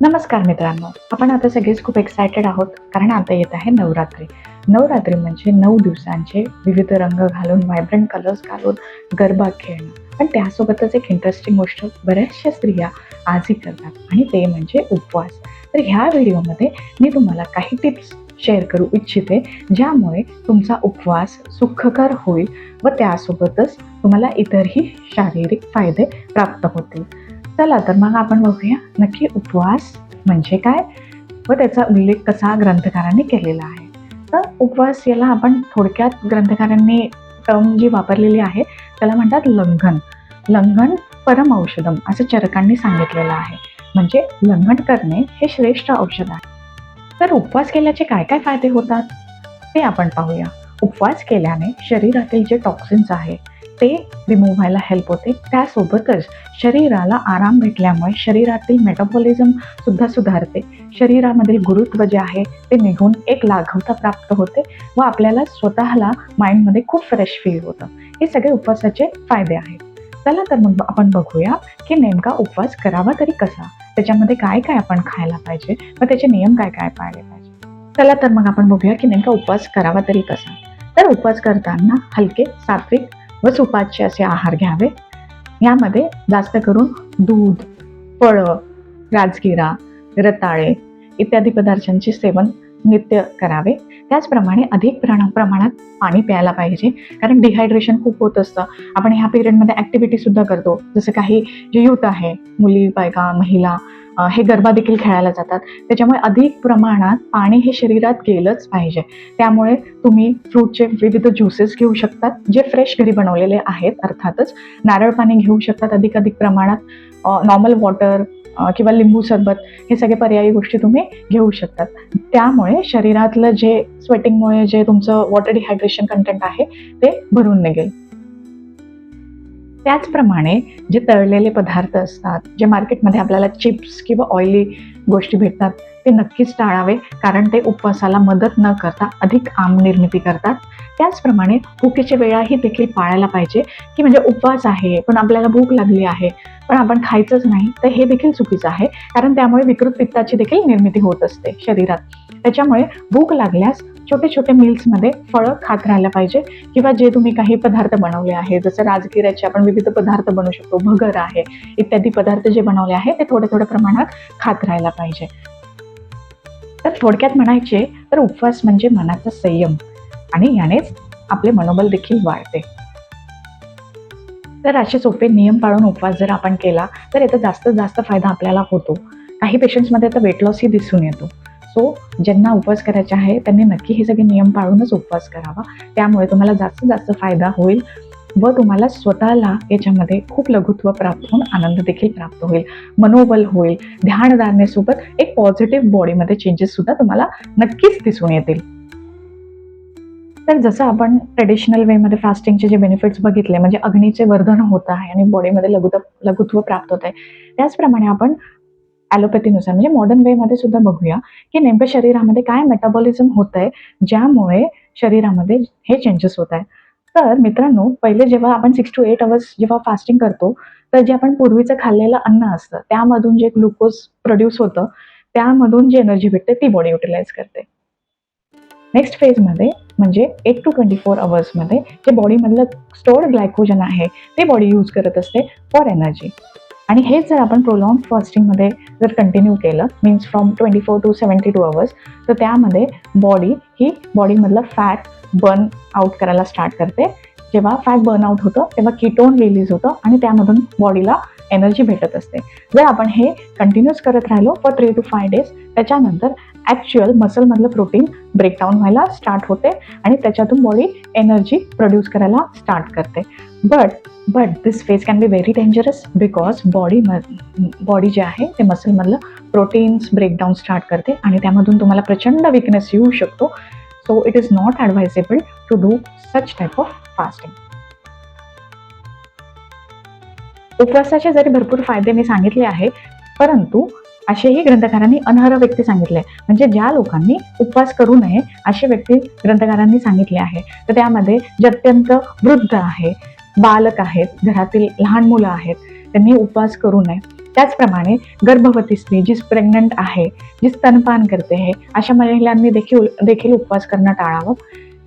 नमस्कार मित्रांनो, आपण आता सगळेच खूप एक्सायटेड आहोत कारण आता येत आहे नवरात्री. नवरात्री म्हणजे 9 दिवसांचे विविध रंग घालून, व्हायब्रंट कलर्स घालून गरबा खेळणं. पण त्यासोबतच एक इंटरेस्टिंग गोष्ट बऱ्याचशा स्त्रिया आजही करतात आणि ते म्हणजे उपवास. तर ह्या व्हिडिओमध्ये मी तुम्हाला काही टिप्स शेअर करू इच्छिते, ज्यामुळे तुमचा उपवास सुखकर होईल व त्यासोबतच तुम्हाला इतरही शारीरिक फायदे प्राप्त होतील. चला तर मग आपण बघूया नक्की उपवास म्हणजे काय व त्याचा उल्लेख कसा ग्रंथकारांनी केलेला आहे. तर उपवास याला आपण थोडक्यात ग्रंथकारांनी टर्म जी वापरलेली आहे त्याला म्हणतात लंघन. लंघन परम औषधम असं चरकांनी सांगितलेलं आहे. म्हणजे लंघन करणे हे श्रेष्ठ औषध आहे. तर उपवास केल्याचे काय काय फायदे होतात ते आपण पाहूया. उपवास केल्याने शरीरातील जे टॉक्सिन्स आहे ते रिमूव्ह व्हायला हेल्प होते. त्यासोबतच शरीराला आराम भेटल्यामुळे शरीरातील मेटाबॉलिझम सुद्धा सुधारते. शरीरामधील गुरुत्व जे आहे ते निघून एक लाघवता प्राप्त होते व आपल्याला स्वतःला माइंडमध्ये खूप फ्रेश फील होतं. हे सगळे उपवासाचे फायदे आहेत. चला तर मग आपण बघूया की नेमका उपवास करावा तरी कसा, त्याच्यामध्ये काय काय आपण खायला पाहिजे व त्याचे नियम काय काय पाळले पाहिजे. चला तर मग आपण बघूया की नेमका उपवास करावा तरी कसा. तर उपवास करताना हलके, सात्विक व सुपाच्य असे आहार घ्यावे. यामध्ये जास्त करून दूध, फळं, राजगिरा, रताळे इत्यादी पदार्थांचे सेवन नित्य करावे. त्याचप्रमाणे अधिक प्रमाणात पाणी प्यायला पाहिजे, कारण डिहायड्रेशन खूप होत असतं. आपण ह्या पिरियडमध्ये ॲक्टिव्हिटी सुद्धा करतो, जसं काही जे यूथ आहे, मुली, बायका, महिला हे गरबा देखील खेळायला जातात. त्याच्यामुळे अधिक प्रमाणात पाणी हे शरीरात गेलंच पाहिजे. त्यामुळे तुम्ही फ्रूटचे विविध ज्युसेस घेऊ शकतात, जे फ्रेश घरी बनवलेले आहेत. अर्थातच नारळ पाणी घेऊ शकतात अधिक प्रमाणात, नॉर्मल वॉटर किंवा लिंबू सरबत हे सगळे पर्यायी गोष्टी तुम्ही घेऊ शकतात. त्यामुळे शरीरातलं जे स्वेटिंगमुळे जे तुमचं वॉटर डिहायड्रेशन कंटेंट आहे ते भरून निघेल. त्याचप्रमाणे जे तळलेले पदार्थ असतात, जे मार्केटमध्ये आपल्याला चिप्स किंवा ऑइली गोष्टी भेटतात ते नक्कीच टाळावे, कारण ते उपवासाला मदत न करता अधिक आम निर्मिती करतात. त्याचप्रमाणे भुकेच्या वेळाही देखील पाळायला पाहिजे, की म्हणजे उपवास आहे पण आपल्याला भूक लागली आहे पण आपण खायचंच नाही, तर हे देखील चुकीचं आहे, कारण त्यामुळे विकृत पित्ताची देखील निर्मिती होत असते शरीरात. त्याच्यामुळे भूक लागल्यास छोटे छोटे मील्समध्ये फळं खात राहायला पाहिजे, किंवा जे तुम्ही काही पदार्थ बनवले आहे, जसं राजगिऱ्याचे आपण विविध पदार्थ बनवू शकतो, भगर आहे इत्यादी पदार्थ जे बनवले आहे ते थोड्या प्रमाणात खात राहायला पाहिजे. तर थोडक्यात म्हणायचे तर उपवास म्हणजे मनाचा संयम आणि यानेच आपले मनोबल देखील वाढते. तर असे सोपे नियम पाळून उपवास जर आपण केला तर याचा जास्तीत जास्त फायदा आपल्याला होतो. काही पेशंट्समध्ये तर वेट लॉसही दिसून येतो. सो ज्यांना उपवास करायचे आहे त्यांनी नक्की हे सगळे नियम पाळूनच उपवास करावा. त्यामुळे तुम्हाला जास्तीत जास्त फायदा होईल व तुम्हाला स्वतःला याच्यामध्ये खूप लघुत्व प्राप्त होऊन आनंद देखील प्राप्त होईल, मनोबल होईल. ध्यानधारणेसोबत एक पॉझिटिव्ह बॉडीमध्ये चेंजेस सुद्धा तुम्हाला नक्कीच दिसून येतील. तर जसं आपण ट्रेडिशनल वेमध्ये फास्टिंगचे जे बेनिफिट्स बघितले, म्हणजे अग्नीचे वर्धन होत आहे आणि बॉडीमध्ये लघुत्व प्राप्त होत आहे, त्याचप्रमाणे आपण ॲलोपॅथीनुसार म्हणजे मॉडर्न वेमध्ये सुद्धा बघूया की नेमकं शरीरामध्ये काय मेटाबॉलिझम होत आहे, ज्यामुळे शरीरामध्ये हे चेंजेस होत आहे. तर मित्रांनो, पहिले जेव्हा आपण 6 to 8 अवर्स जेव्हा फास्टिंग करतो, तर जे आपण पूर्वीचं खाल्लेलं अन्न असतं त्यामधून जे ग्लुकोज प्रोड्यूस होतं, त्यामधून जी एनर्जी भेटते ती बॉडी युटिलाइज करते. नेक्स्ट फेजमध्ये म्हणजे 8 to 24 अवर्समध्ये जे बॉडीमधलं स्टोअर्ड ग्लायकोजन आहे ते बॉडी यूज करत असते फॉर एनर्जी. आणि हेच जर आपण प्रोलॉंग फास्टिंगमध्ये जर कंटिन्यू केलं, मीन्स फ्रॉम 24 to 72 अवर्स, तर त्यामध्ये बॉडी ही बॉडीमधलं फॅट बर्न आउट करायला स्टार्ट करते. जेव्हा फॅट बर्न आउट होतं तेव्हा कीटोन रिलीज होतं आणि त्यामधून बॉडीला एनर्जी भेटत असते. जर आपण हे कंटिन्यूस करत राहिलो फॉर 3 to 5 days, त्याच्यानंतर ॲक्च्युअल मसलमधलं प्रोटीन ब्रेकडाऊन व्हायला स्टार्ट होते आणि त्याच्यातून बॉडी एनर्जी प्रोड्यूस करायला स्टार्ट करते. But this phase can be very dangerous, because body जे आहे ते मसलमधलं प्रोटीन्स ब्रेकडाऊन स्टार्ट करते आणि त्यामधून तुम्हाला प्रचंड विकनेस येऊ शकतो. So it is not advisable to do such type of fasting. उपवासाचे जरी भरपूर फायदे मी सांगितले आहे, परंतु असेही ग्रंथकारांनी अनर्ह व्यक्ती सांगितले, म्हणजे ज्या लोकांनी उपवास करू नये असे व्यक्ती ग्रंथकारांनी सांगितले आहे. तर त्यामध्ये जे अत्यंत वृद्ध आहे, बालक आहेत, घरातील लहान मुलं आहेत, त्यांनी उपवास करू नये. त्याचप्रमाणे गर्भवती स्त्री, जी प्रेग्नंट आहे, जी स्तनपान करते आहे, अशा महिलांनी देखील उपवास करणं टाळावं.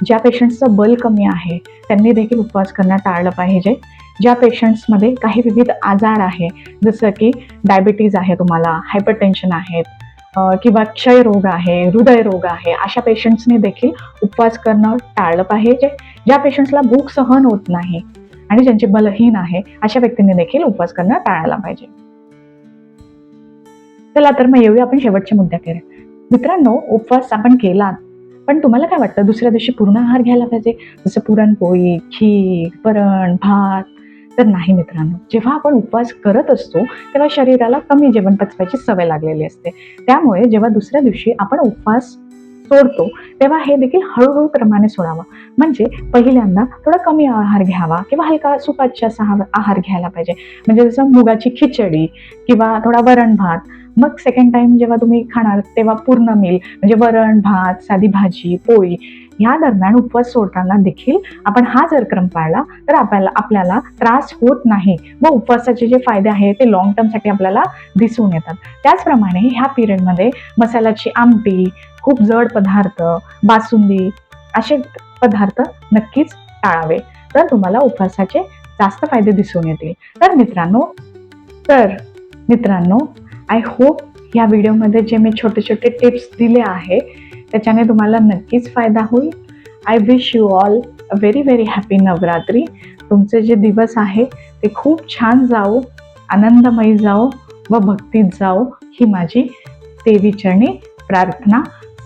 ज्या पेशंट्सचं बल कमी आहे त्यांनी देखील उपवास करणं टाळलं पाहिजे. ज्या पेशंट्समध्ये काही विविध आजार आहे, जसं की डायबिटीज आहे, तुम्हाला हायपरटेन्शन आहेत, किंवा क्षयरोग आहे, हृदयरोग आहे, अशा पेशंट्सने देखील उपवास करणं टाळलं पाहिजे. ज्या पेशंट्सला भूक सहन होत नाही आणि ज्यांचे बलहीन आहे, अशा व्यक्तींनी देखील उपवास करणं टाळायला पाहिजे. चला तर मग येऊया आपण शेवटच्या मुद्द्याकडे. मित्रांनो, उपवास आपण केला, पण तुम्हाला काय वाटतं दुसऱ्या दिवशी पूर्ण आहार घ्यायला पाहिजे, जसं पुरणपोळी, खीर, वरण, भात? तर नाही मित्रांनो, जेव्हा आपण उपवास करत असतो तेव्हा शरीराला कमी जेवण पचवायची सवय लागलेली असते. त्यामुळे जेव्हा दुसऱ्या दिवशी आपण उपवास सोडतो तेव्हा हे देखील हळूहळू क्रमाने सोडावं. म्हणजे पहिल्यांदा थोडा कमी आहार घ्यावा किंवा हलका सुपाच्य असा आहार घ्यायला पाहिजे. म्हणजे जसं मुगाची खिचडी किंवा थोडा वरण भात. मग सेकंड टाइम जेव्हा तुम्ही खाणार तेव्हा पूर्ण मील म्हणजे वरण भात, साधी भाजी, पोळी. ह्या दरम्यान उपवास सोडताना देखील आपण हा जर क्रम पाळला तर आपल्याला त्रास होत नाही व उपवासाचे जे फायदे आहेत ते लॉंग टर्मसाठी आपल्याला दिसून येतात. त्याचप्रमाणे ह्या पिरियडमध्ये मसाल्याची आमटी, खूप जड पदार्थ, बासुंदी असे पदार्थ नक्कीच टाळावे, तर तुम्हाला उपवासाचे जास्त फायदे दिसून येतील. तर मित्रांनो आय होप या व्हिडिओमध्ये जे मी छोटे छोटे टिप्स दिले आहे त्याच्याने तुम्हाला नक्कीच फायदा होईल. I wish you all a very very happy Navratri. तुमचे जे दिवस आहे ते खूप छान जाओ, आनंदमयी जाओ व भक्तीत जाओ, ही माझी देवीचरणी प्रार्थना.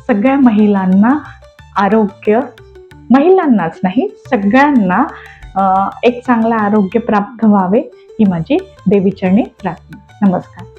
सगळ्या महिलांना आरोग्य, महिलांनाच नाही सगळ्यांना एक चांगलं आरोग्य प्राप्त व्हावे, ही माझी देवीचरणी प्रार्थना. नमस्कार.